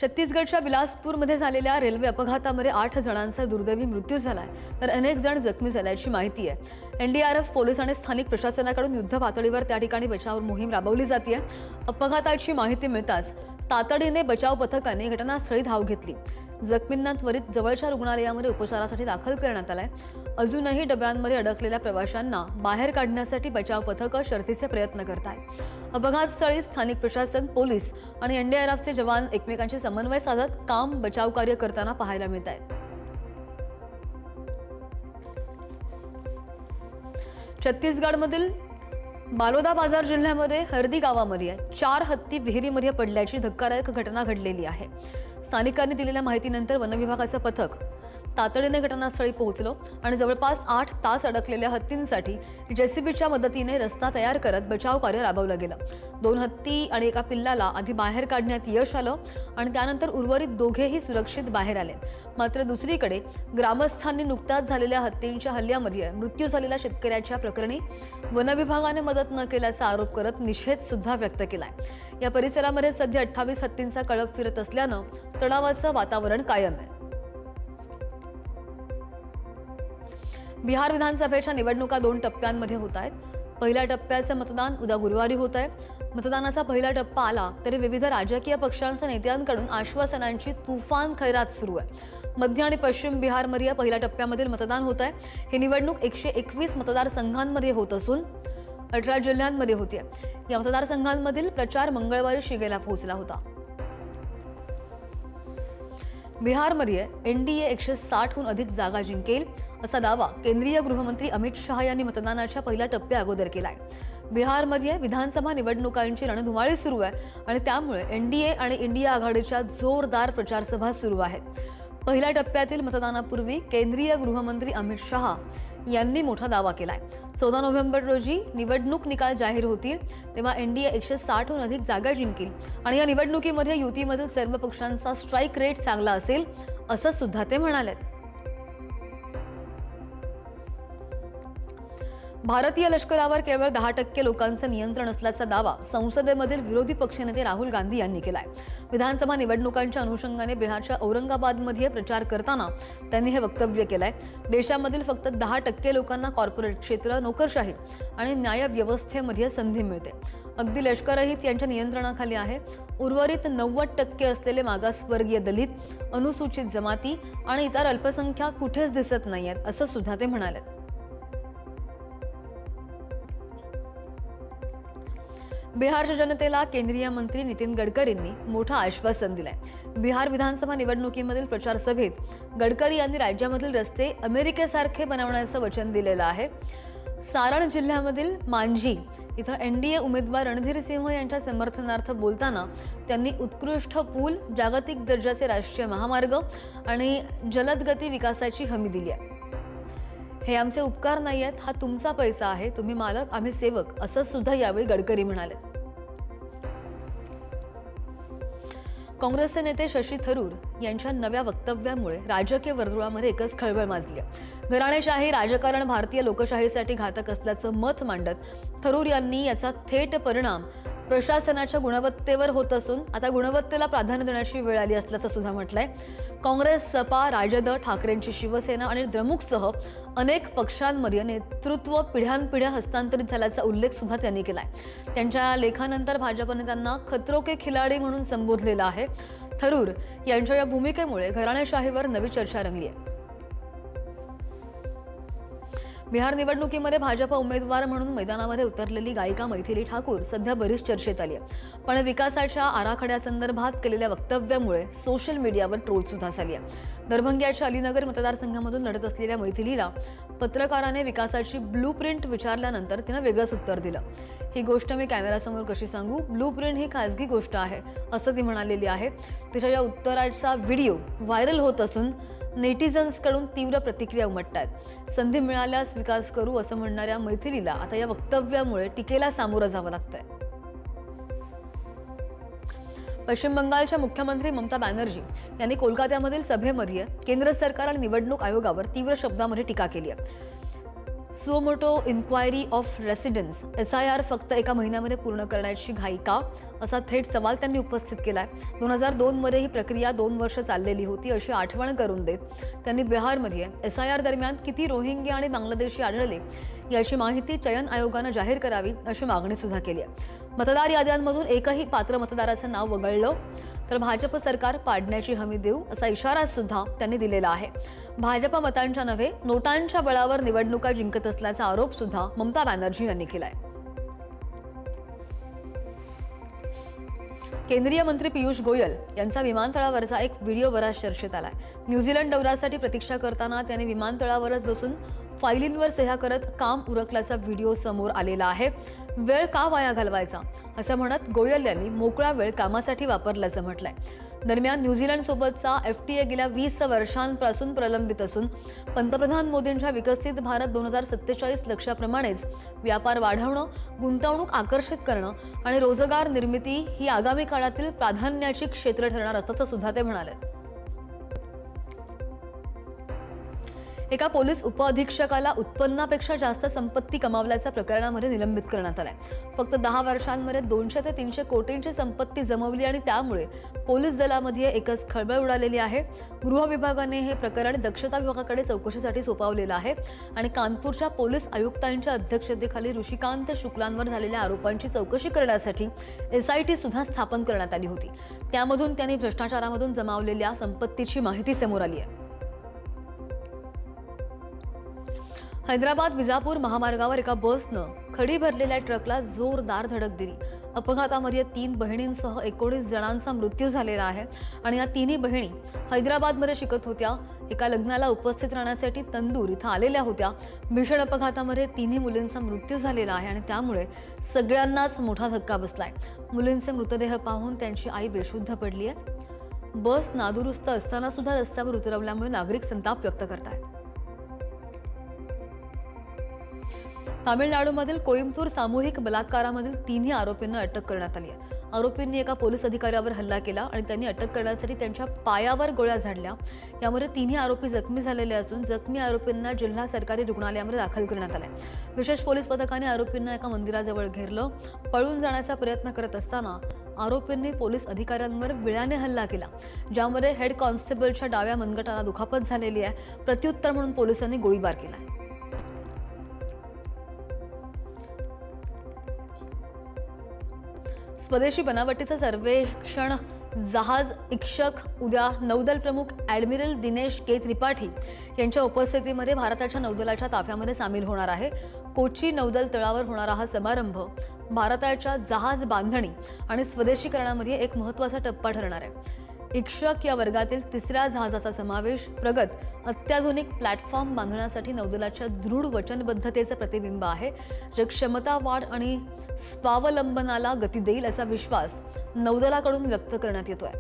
छत्तीसगडच्या बिलासपूरमध्ये झालेल्या रेल्वे अपघातामध्ये 8 जणांचा दुर्दैवी मृत्यू झालाय तर अनेक जण जखमी झाल्याची माहिती आहे। एनडीआरएफ पोलीस आणि स्थानिक प्रशासनाकडून युद्ध पातळीवर त्या ठिकाणी बचाव मोहीम राबवली जाते। अपघाताची माहिती मिळताच तातडीने बचाव पथकाने घटनास्थळी धाव घेतली। जखमींना त्वरित जवळच्या रुग्णालयामध्ये उपचारासाठी दाखल करण्यात आलंय। अजूनही डब्यांमध्ये अडकलेल्या प्रवाशांना बाहेर काढण्यासाठी बचाव पथकं शर्थीचे प्रयत्न करत आहेत। अपघातस्थळी स्थानिक प्रशासन, पोलीस आणि एनडीआरएफचे जवान एकमेकांशी समन्वय साधत काम बचाव कार्य करताना पाहायला मिळत आहेत। छत्तीसगडमधील बालोदा बाजार जिल्ह्यामध्ये हर्दी गावामध्ये 4 हत्ती विहिरीमध्ये पडल्याची धक्कादायक घटना घडलेली आहे। स्थानिकांनी दिलेल्या माहितीनंतर वन विभागाचं पथक तातडीने घटनास्थळी पोहोचलो आणि जवळपास 8 तास अडकलेल्या हत्तींसाठी जेसीबीच्या मदतीने रस्ता तयार करत बचाव कार्य राबवलं गेलं। 2 हत्ती आणि एका पिल्लाला आधी बाहेर काढण्यात यश आलं आणि त्यानंतर उर्वरित दोघेही सुरक्षित बाहेर आले। मात्र दुसरीकडे ग्रामस्थांनी नुकताच झालेल्या हत्तींच्या हल्ल्यामध्ये मृत्यू झालेल्या शेतकऱ्याच्या प्रकरणी वन विभागाने मदत न केल्याचा आरोप करत निषेध सुद्धा व्यक्त केलाय। या परिसरामध्ये सध्या 28 हत्तींचा कळप फिरत असल्यानं तणावाचं वातावरण कायम आहे। बिहार विधानसभेच्या निवडणुका 2 टप्प्यांमध्ये होत आहेत। पहिल्या टप्प्याचं मतदान उद्या गुरुवारी होत आहे। मतदानाचा पहिला टप्पा आला तरी विविध राजकीय पक्षांच्या नेत्यांकडून आश्वासनांची तुफान खैरात सुरू आहे। मध्य आणि पश्चिम बिहारमध्ये पहिल्या टप्प्यामधील मतदान होत आहे। ही निवडणूक 121 मतदारसंघांमध्ये होत असून 18 जिल्ह्यांमध्ये होते। या मतदारसंघांमधील प्रचार मंगळवारी शिगेला पोहोचला होता। बिहारमध्ये एनडीए 160हून अधिक जागा जिंकेल असा दावा केंद्रीय गृहमंत्री अमित शहा यांनी मतदानाच्या पहिल्या टप्प्या अगोदर केलाय। बिहारमध्ये विधानसभा निवडणुकांची रणधुमाळी सुरू आहे आणि त्यामुळे एनडीए आणि इंडिया आघाडीच्या जोरदार प्रचारसभा सुरू आहेत। पहिल्या टप्प्यातील मतदानापूर्वी केंद्रीय गृहमंत्री अमित शहा यांनी मोठा दावा केलाय। 14 नोव्हेंबर रोजी निवडणूक निकाल जाहीर होतील तेव्हा एनडीए 160हून अधिक जागा जिंकेल आणि या निवडणुकीमध्ये युतीमधील सर्व पक्षांचा स्ट्राईक रेट चांगला असेल असं सुद्धा ते म्हणाले। भारतीय लष्करावर केवळ 10% लोकांचं नियंत्रण असल्याचा दावा संसदेमधील विरोधी पक्षनेते राहुल गांधी यांनी केलाय। विधानसभा निवडणुकांच्या अनुषंगाने बिहारच्या औरंगाबादमध्ये प्रचार करताना त्यांनी हे वक्तव्य केलंय। देशामधील फक्त 10% लोकांना कॉर्पोरेट क्षेत्र, नोकरशाही आणि न्याय व्यवस्थेमध्ये संधी मिळते। अगदी लष्करही त्यांच्या नियंत्रणाखाली आहे। उर्वरित 90% असलेले मागासवर्गीय, दलित, अनुसूचित जमाती आणि इतर अल्पसंख्याक कुठेच दिसत नाहीयेत असं सुद्धा ते म्हणाले। बिहारच्या जनतेला केंद्रीय मंत्री नितीन गडकरींनी मोठं आश्वासन दिलंय। बिहार विधानसभा निवडणुकीमधील प्रचार सभेत गडकरी यांनी राज्यामधील रस्ते अमेरिकेसारखे बनवण्याचं वचन दिलेलं आहे। सारण जिल्ह्यामधील मांजी इथं एनडीए उमेदवार रणधीर सिंह यांच्या समर्थनार्थ बोलताना त्यांनी उत्कृष्ट पूल, जागतिक दर्जाचे राष्ट्रीय महामार्ग आणि जलदगती विकासाची हमी दिली आहे। हे आमचे उपकार नाही आहेत, हा तुमचा पैसा आहे, तुम्ही मालक, आम्ही सेवक असं सुद्धा यावेळी गडकरी म्हणाले। काँग्रेसचे नेते शशी थरूर यांच्या नव्या वक्तव्यामुळे राजकीय वर्तुळामध्ये एकच खळबळ माजली आहे। घराणेशाही राजकारण भारतीय लोकशाहीसाठी घातक असल्याचं मत मांडत थरूर यांनी याचा थेट परिणाम प्रशासनाच्या गुणवत्तेवर होत असून आता गुणवत्तेला प्राधान्य देण्याची वेळ आली असल्याचं सुद्धा म्हटलंय। काँग्रेस, सपा, राजद, ठाकरेंची शिवसेना आणि द्रमुकसह अनेक पक्षांमध्ये नेतृत्व पिढ्यानपिढ्या हस्तांतरित झाल्याचा उल्लेख सुद्धा त्यांनी केलाय। त्यांच्या लेखानंतर भाजपने त्यांना खतरो के खिलाडी म्हणून संबोधलेलं आहे। थरूर यांच्या या भूमिकेमुळे घराणेशाहीवर नवी चर्चा रंगली आहे। बिहार निवडणुकीमध्ये भाजप उमेदवार म्हणून मैदानामध्ये उतरलेली गायिका मैथिली ठाकूर सध्या बरीच चर्चेत आली आहे। पण विकासाच्या आराखड्यासंदर्भात केलेल्या वक्तव्यामुळे सोशल मीडियावर ट्रोल सुद्धा झाली आहे। दरभंग्याच्या अलीनगर मतदारसंघामधून लढत असलेल्या मैथिलीला पत्रकाराने विकासाची ब्लूप्रिंट विचारल्यानंतर तिनं वेगळंच उत्तर दिलं। ही गोष्ट मी कॅमेरासमोर कशी सांगू, ब्लूप्रिंट ही खासगी गोष्ट आहे असं ती म्हणालेली आहे। तिच्या या उत्तराचा व्हिडिओ व्हायरल होत असून नेटिझन्सकडून तीव्र प्रतिक्रिया उमटतात। संधी मिळाल्यास विकास करू असं म्हणणाऱ्या मैथिलीला आता या वक्तव्यामुळे टीकेला सामोरं जावं लागतंय। पश्चिम बंगालच्या मुख्यमंत्री ममता बॅनर्जी यांनी कोलकात्यामधील सभेमध्ये केंद्र सरकार आणि निवडणूक आयोगावर तीव्र शब्दामध्ये टीका केली आहे। Suo motu inquiry of residents SIR फक्त एका महिन्यामध्ये पूर्ण करण्याची घाई का असा थेट सवाल त्यांनी उपस्थित केलाय. 2002 मध्ये ही प्रक्रिया 2 वर्ष चाललेली होती अशी आठवण करून देत त्यांनी बिहारमध्ये SIR दरम्यान किती रोहिंग्या आणि बांगलादेशी आढळले याची माहिती चयन आयोगानं जाहीर करावी अशी मागणी सुद्धा केली आहे. मतदार याद्यांमधून एकही पात्र मतदाराचं नाव वगळलं तर भाजप सरकार पाडण्याची हमी देऊ असा इशारा सुद्धा त्यांनी दिलेला आहे. भाजप मतांच्या नव्हे नोटांच्या बळावर निवडणुका जिंकत असल्याचा आरोप सुद्धा ममता बॅनर्जी यांनी केलाय. केंद्रीय मंत्री पियुष गोयल यांचा विमानतळावरचा एक व्हिडिओ बराच चर्चेत आलाय. न्यूझीलंड दौऱ्यासाठी प्रतीक्षा करताना त्यांनी विमानतळावरच बसून फाईलींवर सह्या करत काम उरकल्याचा व्हिडिओ समोर आलेला आहे. वेळ का वाया घालवायचा असं म्हणत गोयल यांनी मोकळा वेळ कामासाठी वापरल्याचं म्हटलंय. दरम्यान न्यूझीलंड सोबतचा FTA गेल्या 20 वर्षांपासून प्रलंबित असून पंतप्रधान मोदींच्या विकसित भारत 2047 लक्ष्याप्रमाणेच व्यापार वाढवणं, गुंतवणूक आकर्षित करणं आणि रोजगार निर्मिती ही आगामी काळातील प्राधान्याची क्षेत्र ठरणार असल्याचं सुद्धा ते म्हणाले. एका पोलीस उपअधीक्षकाला उत्पन्नापेक्षा जास्त संपत्ती कमावल्याच्या प्रकरणामध्ये निलंबित करण्यात आलाय. फक्त 10 वर्षांमध्ये 200 ते 300 कोटींची संपत्ती जमवली आणि त्यामुळे पोलीस दलामध्ये एकच खळबळ उडालेली आहे. गृह विभागाने हे प्रकरण दक्षता विभागाकडे चौकशीसाठी सोपवलेलं आहे आणि कानपूरच्या पोलीस आयुक्तांच्या अध्यक्षतेखाली ऋषिकांत शुक्लांवर झालेल्या आरोपांची चौकशी करण्यासाठी SIT सुद्धा स्थापन करण्यात आली होती. त्यामधून त्यांनी भ्रष्टाचारामधून जमावलेल्या संपत्तीची माहिती समोर आली आहे. हैदराबाद विजापूर महामार्गावर एका बसनं खडी भरलेल्या ट्रकला जोरदार धडक दिली. अपघातामध्ये 3 बहिणींसह 19 जणांचा मृत्यू झालेला आहे आणि या तिन्ही बहिणी हैदराबादमध्ये शिकत होत्या. एका लग्नाला उपस्थित राहण्यासाठी तंदूर इथं आलेल्या होत्या. भीषण अपघातामध्ये तिन्ही मुलींचा मृत्यू झालेला आहे आणि त्यामुळे सगळ्यांनाच मोठा धक्का बसलाय. मुलींचे मृतदेह पाहून त्यांची आई बेशुद्ध पडली आहे. बस नादुरुस्त असताना सुद्धा रस्त्यावर उतरवल्यामुळे नागरिक संताप व्यक्त करतायत. तामिळनाडूमधील कोइंबतूर सामूहिक बलात्कारामधील तिन्ही आरोपींना अटक करण्यात आली आहे. आरोपींनी एका पोलीस अधिकाऱ्यावर हल्ला केला आणि त्यांनी अटक करण्यासाठी त्यांच्या पायावर गोळ्या झाडल्या. यामध्ये तिन्ही आरोपी जखमी झालेले असून जखमी आरोपींना जिल्हा सरकारी रुग्णालयामध्ये दाखल करण्यात आले. विशेष पोलीस पथकाने आरोपींना एका मंदिराजवळ घेरलं. पळून जाण्याचा प्रयत्न करत असताना आरोपींनी पोलीस अधिकाऱ्यांवर विळ्याने हल्ला केला, ज्यामध्ये हेड कॉन्स्टेबलच्या डाव्या मनगटाला दुखापत झालेली आहे. प्रत्युत्तर म्हणून पोलिसांनी गोळीबार केला. स्वदेशी बनावटीचं सर्वेक्षण जहाज इक्षक उद्या नौदल प्रमुख ॲडमिरल दिनेश के त्रिपाठी यांच्या उपस्थितीमध्ये भारताच्या नौदलाच्या ताफ्यामध्ये सामील होणार आहे. कोची नौदल तळावर होणारा हा समारंभ भारताच्या जहाज बांधणी आणि स्वदेशीकरणामध्ये एक महत्त्वाचा टप्पा ठरणार आहे. इक्षक या वर्गातील 3ऱ्या जहाजाचा समावेश प्रगत अत्याधुनिक प्लॅटफॉर्म बांधण्यासाठी नौदलाच्या दृढ वचनबद्धतेचं प्रतिबिंब आहे, जे क्षमता वाढ आणि स्वावलंबनाला गती देईल असा विश्वास नौदलाकडून व्यक्त करण्यात येतोय.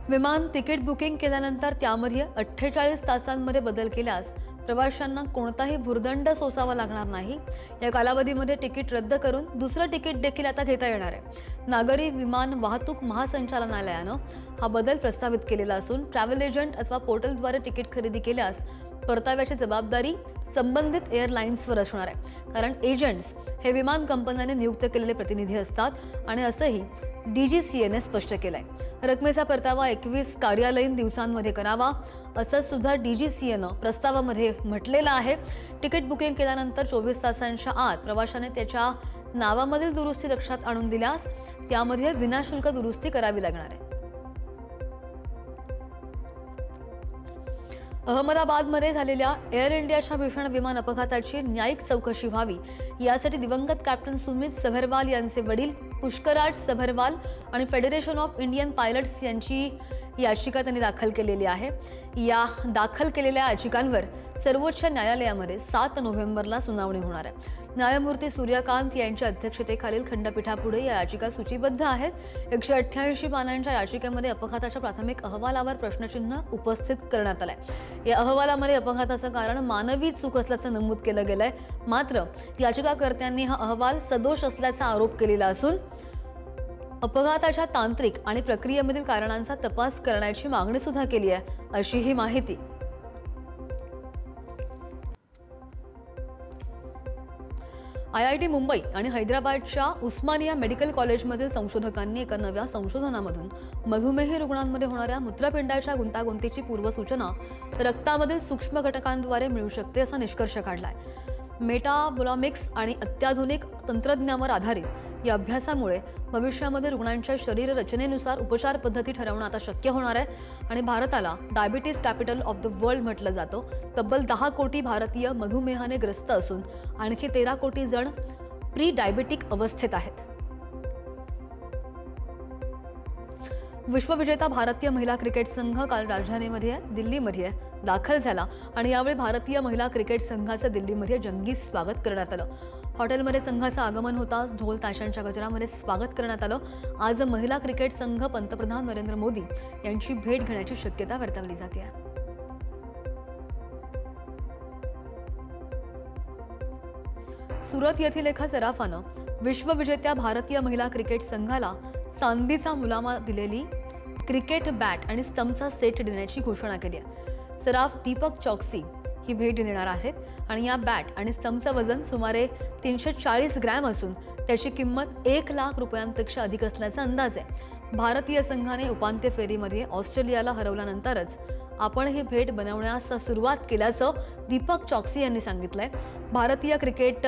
विमान तिकीट बुकिंग केल्यानंतर त्यामध्ये 48 तासांमध्ये बदल केल्यास प्रवाशांना कोणताही भुर्दंड सोसावा लागणार नाही. या कालावधीमध्ये तिकीट रद्द करून दुसरं तिकीट देखील आता घेता येणार आहे. नागरी विमान वाहतूक महासंचालनालयानं हा बदल प्रस्तावित केलेला असून ट्रॅव्हल एजंट अथवा पोर्टलद्वारे तिकीट खरेदी केल्यास परताव्याची जबाबदारी संबंधित एअरलाइन्सवर असणार आहे, कारण एजंट्स हे विमान कंपन्यांनी नियुक्त केलेले प्रतिनिधी असतात आणि असंही DGCAने स्पष्ट केलंय. रकमेचा परतावा 21 कार्यालयीन दिवसांमध्ये करावा असं सुद्धा DGCAनं प्रस्तावामध्ये म्हटलेलं आहे. तिकीट बुकिंग केल्यानंतर 24 तासांच्या आत प्रवाशाने त्याच्या नावामधील दुरुस्ती लक्षात आणून दिल्यास त्यामध्ये विनाशुल्क दुरुस्ती करावी लागणार आहे. अहमदाबादमध्ये झालेल्या एअर इंडियाच्या भीषण विमान अपघाताची न्यायिक चौकशी व्हावी यासाठी दिवंगत कॅप्टन सुमित सभरवाल यांचे वडील पुष्कराज सभरवाल आणि फेडरेशन ऑफ इंडियन पायलट्स यांची याचिका त्यांनी दाखल केलेली आहे. या दाखल केलेल्या याचिकांवर सर्वोच्च न्यायालयामध्ये 7 नोव्हेंबरला सुनावणी होणार आहे. न्यायमूर्ती सूर्यकांत यांच्या अध्यक्षतेखालील खंडपीठापुढे या याचिका सूचीबद्ध आहेत. 188 पानांच्या याचिकेमध्ये अपघाताच्या प्राथमिक अहवालावर प्रश्नचिन्ह उपस्थित करण्यात आलंय. या अहवालामध्ये अपघाताचं कारण मानवी चूक असल्याचं नमूद केलं गेलंय. मात्र याचिकाकर्त्यांनी हा अहवाल सदोष असल्याचा आरोप केलेला असून अपघाताच्या तांत्रिक आणि प्रक्रियेमधील कारणांचा तपास करण्याची मागणी सुद्धा केली आहे, अशी ही माहिती. IIT मुंबई आणि हैदराबादच्या उस्मानिया मेडिकल कॉलेजमधील संशोधकांनी एका नव्या संशोधनामधून मधुमेही रुग्णांमध्ये होणाऱ्या मूत्रपिंडाच्या गुंतागुंतीची पूर्वसूचना रक्तामधील सूक्ष्म घटकांद्वारे मिळू शकते असा निष्कर्ष काढलाय। मेटाबोलॉमिक्स आणि अत्याधुनिक तंत्रज्ञानावर आधारित या अभ्यासामुळे भविष्यामध्ये रुग्णांच्या शरीर रचनेनुसार उपचार पद्धती ठरवणं आता शक्य होणार आहे आणि भारताला diabetes capital of the world म्हटलं जातं। तब्बल 10 कोटी भारतीय मधुमेहाने ग्रस्त असून आणखी 13 कोटी जण प्री डायबिटिक अवस्थेत आहेत। विश्वविजेता भारतीय महिला क्रिकेट संघ काल राजधानीमध्ये दिल्लीमध्ये दाखल झाला आणि यावेळी भारतीय महिला क्रिकेट संघाचं दिल्लीमध्ये जंगी स्वागत करण्यात आलं। हॉटेलमध्ये संघाचं आगमन होताच ढोल ताशांच्या गजरामध्ये स्वागत करण्यात आलं। आज महिला क्रिकेट संघ पंतप्रधान नरेंद्र मोदी यांची भेट घेण्याची शक्यता वर्तवली जाते आहे। सुरत येथील एका सराफानं विश्वविजेत्या भारतीय महिला क्रिकेट संघाला चांदीचा मुलामा दिलेली क्रिकेट बॅट आणि स्टंपचा सेट देण्याची घोषणा केली आहे। सराफ दीपक चौकसी ही भेट देणार आहेत आणि या बॅट आणि स्टंपचं वजन सुमारे 340 ग्रॅम असून त्याची किंमत 1 लाख रुपयांपेक्षा अधिक असल्याचा अंदाज आहे। भारतीय संघाने उपांत्य फेरीमध्ये ऑस्ट्रेलियाला हरवल्यानंतरच आपण ही भेट बनवण्यास सुरुवात केल्याचं दीपक चौकसी यांनी सांगितलंय। भारतीय क्रिकेट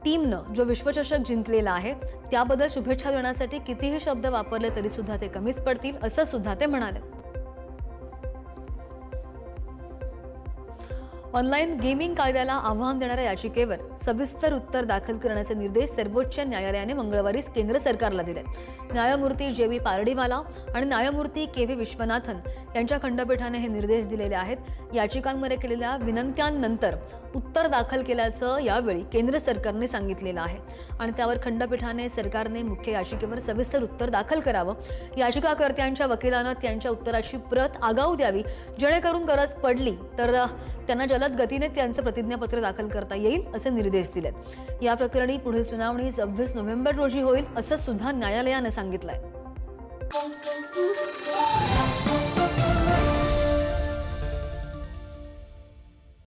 टीमनं जो विश्वचषक जिंकलेला आहे त्याबद्दल शुभेच्छा देण्यासाठी कितीही शब्द वापरले तरी सुद्धा ते कमीच पडतील असं सुद्धा ते म्हणाले। ऑनलाईन गेमिंग कायद्याला आव्हान देणाऱ्या याचिकेवर सविस्तर उत्तर दाखल करण्याचे निर्देश सर्वोच्च न्यायालयाने मंगळवारी केंद्र सरकारला दिले। न्यायमूर्ती JB पारडीवाला आणि न्यायमूर्ती KV विश्वनाथन यांच्या खंडपीठाने हे निर्देश दिलेले आहेत। याचिकांमध्ये केलेल्या विनंत्यांनंतर उत्तर दाखल केल्याचं यावेळी केंद्र सरकारने सांगितलेलं आहे आणि त्यावर खंडपीठाने सरकारने मुख्य याचिकेवर सविस्तर उत्तर दाखल करावं। याचिकाकर्त्यांच्या वकिलांना त्यांच्या उत्तराची प्रत आगाऊ द्यावी जेणेकरून गरज पडली तर त्यांना जलद गतीने त्यांचं प्रतिज्ञापत्र दाखल करता येईल असे निर्देश दिलेत। या प्रकरणी पुढील सुनावणी 26 नोव्हेंबर रोजी होईल असं सुद्धा न्यायालयाने सांगितलंय।